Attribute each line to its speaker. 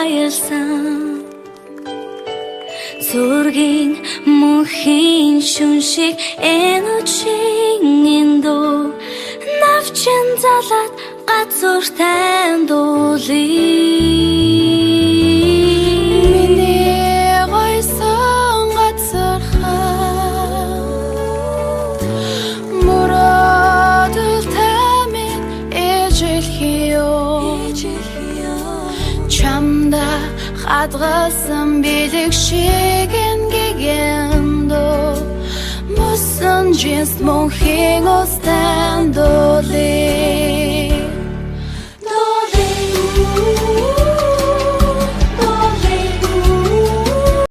Speaker 1: баярлсан Зургийн мөнхийн шүншиг энэ үчийн эндөө навчин залаад газар тандуулъя Миний гойсон газархаа мөрөдөл тамин эжэлхиё Чамда хадгалсан бэлэг шиг Мөсөн жинс мөнхийн устан дуулъя